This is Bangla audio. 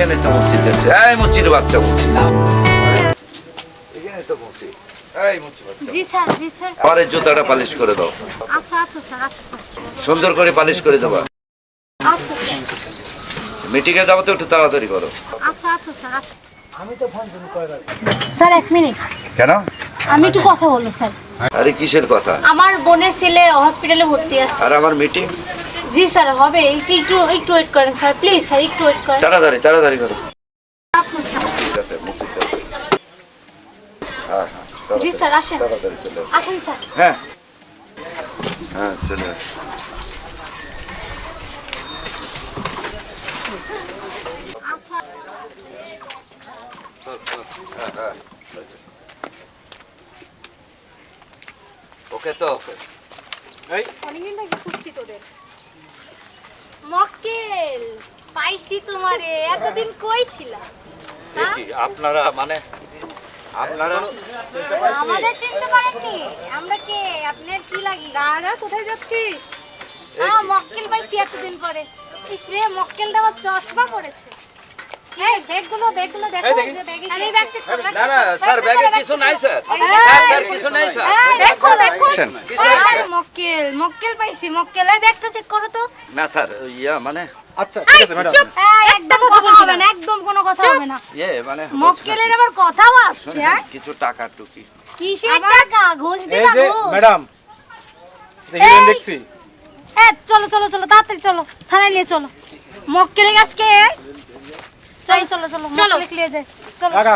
এখানে তো মসজিদ আছে। এই মুচির বাচ্চা মুচি, এখানে তো মসজিদ। এই মুচি বাচ্চা, জি স্যার, জি স্যার। আমারে জুতাটা পালিশ করে দাও। আচ্ছা আচ্ছা স্যার, আচ্ছা স্যার, সুন্দর করে পালিশ করে দেবা। আচ্ছা স্যার, মিটিং এ যাবো তো একটু তাড়াতাড়ি করো। আচ্ছা আচ্ছা স্যার, আচ্ছা। স্যার 1 মিনিট, কেন? আমি একটু কথা বলবো স্যার। আরে কিসের কথা? আমার বোনের ছেলে হসপিটালে ভর্তি আছে। আর আমার মিটিং? জি স্যার, হবে, একটু একটু ওয়েট করেন স্যার, প্লিজ স্যার, একটু ওয়েট করেন। তাড়াতাড়ি তাড়াতাড়ি করো। আচ্ছা স্যার। ঠিক আছে, মসজিদ আছে। হ্যাঁ হ্যাঁ, জি স্যার, আসেন, তাড়াতাড়ি চলে আসো। আসেন স্যার। হ্যাঁ হ্যাঁ, চলে আসো। আচ্ছা ওকে তো মক্কেল, পাইছি তোমারে, এতদিন কই ছিলা? কি আপনারা মানে আপনারা আমাদের চিনতে পারেননি? আমরা কে? আপনার কি লাগি? দাঁড়া, কোথায় যাচ্ছিস? মক্কেল পাইছি এতদিন পরে। ইস রে, মক্কেলটা আবার চশমা পড়েছে। এই ব্যাগগুলো দেখো, যে ব্যাগে আরে ব্যাগ চেক করো, না না স্যার, ব্যাগে কিছু নাই স্যার। স্যার স্যার কিছু নাই স্যার। দেখো দেখো। কিছু নাই স্যার। মক্কেল, মক্কেল পাইছি, মক্কেল। এই ব্যাগটা চেক করো তো। না স্যার, ইয়া মানে আচ্ছা ঠিক আছে ম্যাডাম। চুপ, একদম কথা হবে না, একদম কোনো কথা হবে না। মানে মক্কেলের আবার কথা বাড়ছে, হ্যাঁ? কিছু টাকা টুকি। কিসের টাকা? ঘুষ এই দিবা যে ঘুষ? ম্যাডাম, হিরোইন এই। দেখছি। চলো চলো চলো, তাড়াতাড়ি চলো, থানায় নিয়ে চলো। মক্কেলের কাছকে চলো চলো চলো, মক্কেল নিয়ে যায়, চলো। কাকা